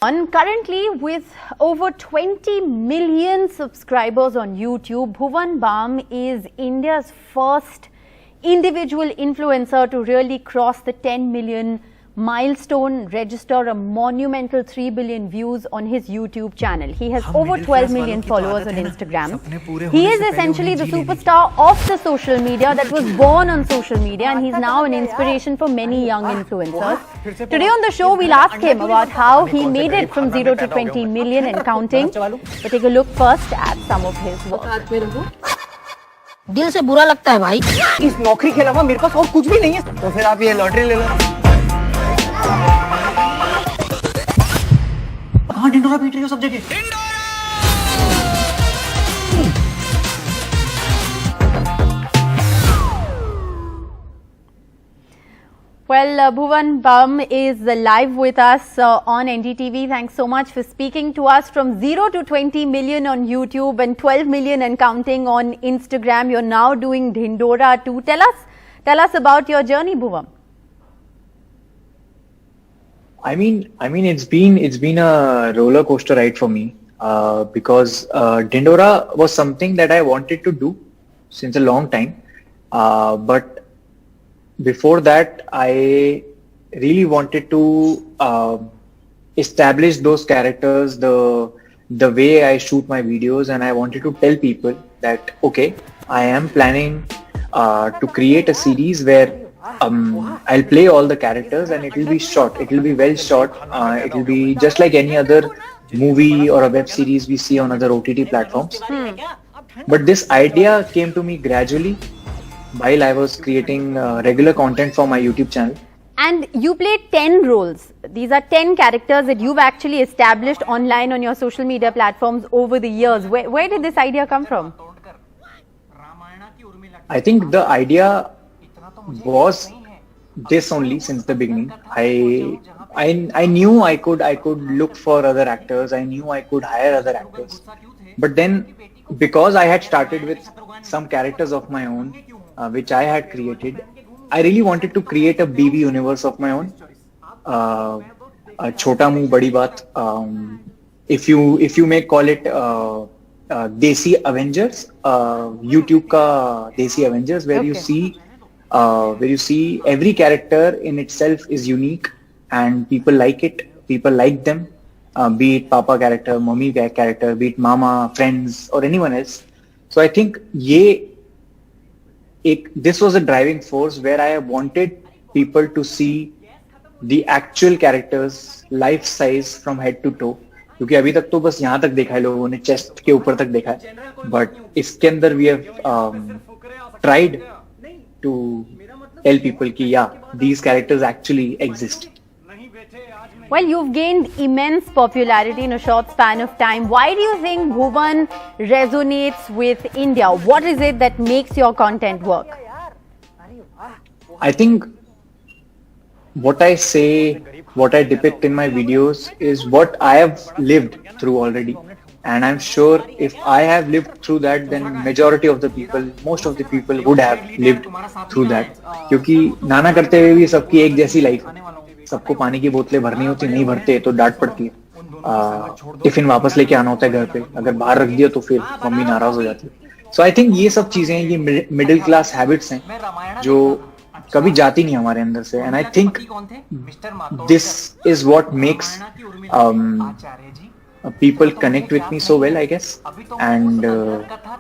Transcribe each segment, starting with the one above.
Currently, with over 20 million subscribers on YouTube, Bhuvan Bam is India's first individual influencer to really cross the 10 million milestone, register a monumental 3 billion views on his YouTube channel. He has over 12 million followers on Instagram. He is essentially the superstar of the social media that was born on social media, and he's now an inspiration for many young influencers. Today on the show, we'll ask him about how he made it from 0 to 20 million and counting. But take a look first at some of his work. दिल से बुरा लगता है भाई। इस नौकरी के अलावा मेरे पास और कुछ भी नहीं है, तो फिर आप ये लॉटरी ले लो। कहाँ ढिंडोरा पीट रही हो सब जगह? Well, Bhuvan Bam is live with us on NDTV. Thanks so much for speaking to us. From 0 to 20 million on YouTube and 12 million and counting on Instagram, you're now doing Dhindora too. Tell us about your journey, Bhuvan. I mean, it's been a roller coaster ride for me because Dhindora was something that I wanted to do since a long time, but before that, I really wanted to establish those characters, the way I shoot my videos, and I wanted to tell people that okay, I am planning to create a series where I'll play all the characters and it will be short. It will be well shot. It will be just like any other movie or a web series we see on other OTT platforms. But this idea came to me gradually while I was creating regular content for my YouTube channel. And you played 10 roles. These are 10 characters that you've actually established online on your social media platforms over the years. Where did this idea come from? I think the idea was this only since the beginning. I knew I could look for other actors. I knew I could hire other actors. But then because I had started with some characters of my own, which I had created, I really wanted to create a BB universe of my own. A chota muh badi baat. If you may call it Desi Avengers, YouTube ka Desi Avengers, where you see every character in itself is unique and people like it. People like them. Be it Papa character, Mommy character, be it Mama, friends, or anyone else. So I think this was a driving force where I wanted people to see the actual characters life size from head to toe. क्योंकि अभी तक तो बस यहाँ तक देखा है लोगों ने, चेस्ट के ऊपर तक देखा है, but इसके अंदर we have tried to tell people कि yeah, these characters actually exist. Well, you've gained immense popularity in a short span of time. Why do you think Bhuvan resonates with India? What is it that makes your content work? I think what I say, what I depict in my videos is what I have lived through already. And I'm sure if I have lived through that, then majority of the people, most of the people would have lived through that. क्योंकि नाना करते हुए भी सबकी एक जैसी life है. सबको पानी की बोतलें भरनी होती, नहीं भरते तो डांट पड़ती है. टिफिन वापस लेके आना होता है घर पे, अगर बाहर रख दिया तो फिर मम्मी नाराज हो जाती है. सो आई थिंक ये सब चीजें, ये मिडिल क्लास हैबिट्स हैं जो कभी जाती नहीं हमारे अंदर से. And I think this is what makes people connect with me so well, I guess, and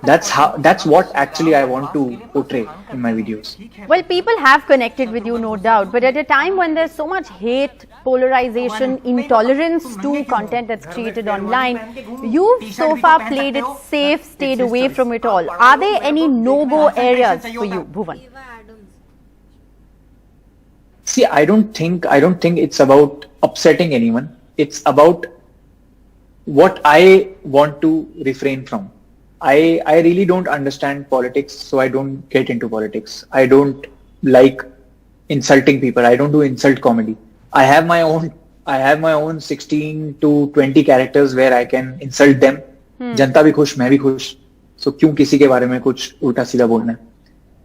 that's what actually I want to portray in my videos. Well, people have connected with you, no doubt, but at a time when there's so much hate, polarization, intolerance to content that's created online, you've so far played it safe, stayed away from it all. Are there any no-go areas for you, Bhuvan? See, I don't think it's about upsetting anyone. It's about what I want to refrain from. I really don't understand politics, so I don't get into politics. I don't like insulting people. I don't do insult comedy. I have my own 16 to 20 characters where I can insult them. जनता भी खुश, मैं भी खुश. So क्यों किसी के बारे में कुछ उल्टा सीधा बोलना है?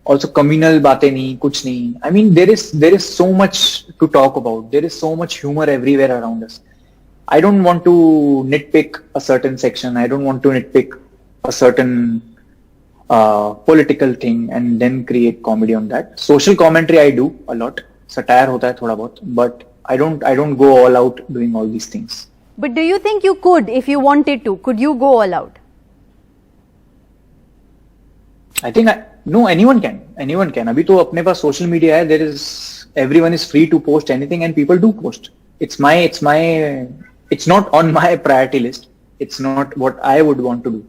Also communal बातें नहीं, कुछ नहीं. I mean there is so much to talk about. There is so much humor everywhere around us. I don't want to nitpick a certain section. I don't want to nitpick a certain political thing and then create comedy on that. Social commentary I do a lot. Satire होता है थोड़ा बहुत, but I don't go all out doing all these things. But do you think you could, if you wanted to, could you go all out? I think no, anyone can. Anyone can. अभी तो अपने पास social media है. Everyone is free to post anything and people do post. It's not on my priority list. It's not what I would want to do.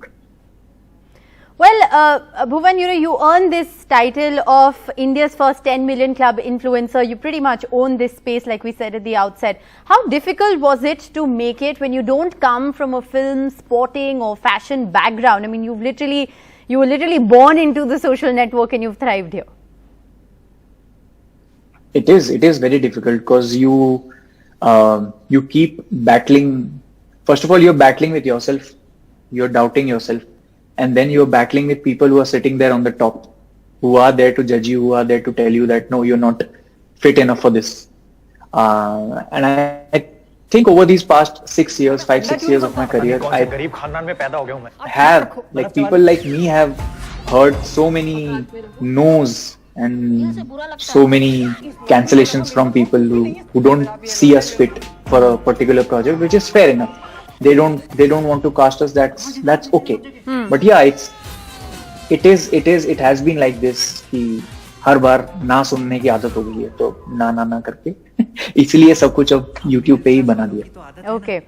Well, Bhuvan, you earned this title of India's first 10 million club influencer. You pretty much own this space, like we said at the outset. How difficult was it to make it when you don't come from a film, sporting or fashion background? I mean, you were literally born into the social network and you've thrived here. It is very difficult because you keep battling. First of all, you're battling with yourself. You're doubting yourself. And then you're battling with people who are sitting there on the top, who are there to judge you, who are there to tell you that, no, you're not fit enough for this. And I think over these past 6 years, 5-6 years of my career, I have, like, people like me have heard so many no's and so many cancellations from people who don't see us fit for a particular project, which is fair enough. They don't want to cast us. That's okay. But yeah, it has been like this कि हर बार ना सुनने की आदत हो गई है, तो ना करके इसलिए सब कुछ अब YouTube पे ही बना दिया. Okay.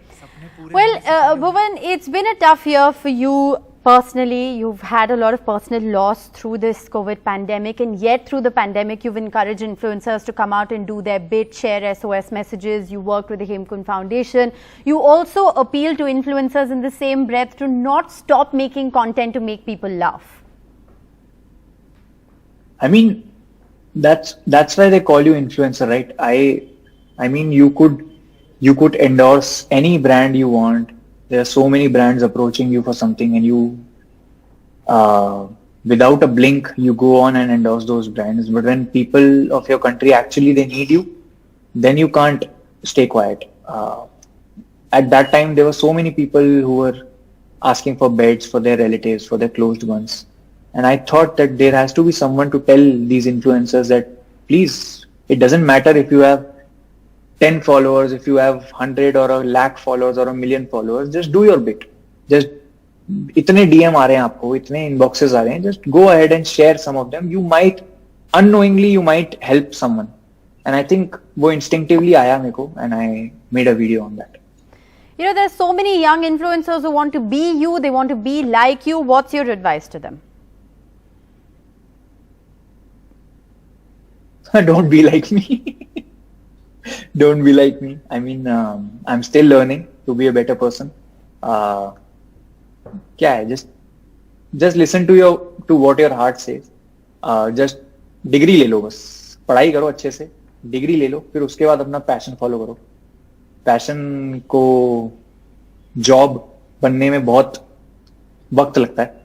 Well, Bhuvan, it's been a tough year for you personally. You've had a lot of personal loss through this COVID pandemic, and yet through the pandemic, you've encouraged influencers to come out and do their bit, share SOS messages. You worked with the Hemkund Foundation. You also appeal to influencers in the same breath to not stop making content to make people laugh. I mean, that's why they call you influencer, right? I mean, you could endorse any brand you want. There are so many brands approaching you for something, and you, without a blink, you go on and endorse those brands. But when people of your country actually they need you, then you can't stay quiet. At that time, there were so many people who were asking for beds for their relatives, for their closed ones. And I thought that there has to be someone to tell these influencers that, please, it doesn't matter if you have 10 followers, if you have 100 or 1,00,000 followers or 1,000,000 followers, just do your bit. Just इतने DM आ रहे हैं आपको, इतने inboxes आ रहे हैं, just go ahead and share some of them. You might, unknowingly, you might help someone. And I think वो instinctively आया मेरे को, and I made a video on that. There's so many young influencers who want to be you, they want to be like you. What's your advice to them? Don't be like me. Don't be like me. I mean, I'm still learning to be a better person. क्या है? Just listen to what your heart says. Just degree ले लो, बस पढ़ाई करो अच्छे से, degree ले लो, फिर उसके बाद अपना पैशन फॉलो करो. पैशन को जॉब बनने में बहुत वक्त लगता है,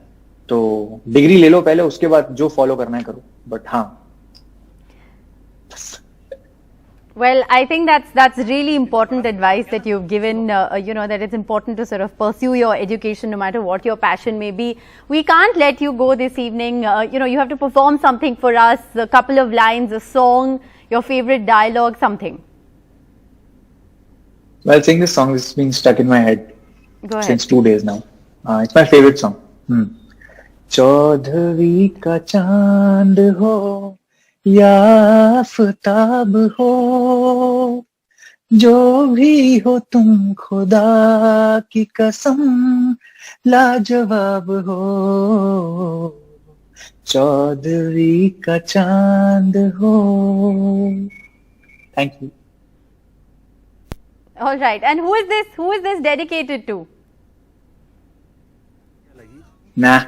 तो डिग्री ले लो पहले, उसके बाद जो फॉलो करना है करो. बट हाँ. Well, I think that's really important advice that you've given, that it's important to sort of pursue your education no matter what your passion may be. We can't let you go this evening. You have to perform something for us, a couple of lines, a song, your favorite dialogue, something. Well, sing this song. It's been stuck in my head since 2 days now. It's my favorite song. चौदहवीं का चांद हो या आफताब हो, जो भी हो तुम खुदा की कसम लाजवाब हो, चौदहवीं का चांद हो. Thank you. All right. And who is this dedicated to? Nah.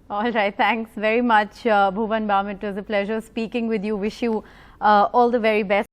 All right. Thanks very much, Bhuvan Bam. It was a pleasure speaking with you. Wish you all the very best.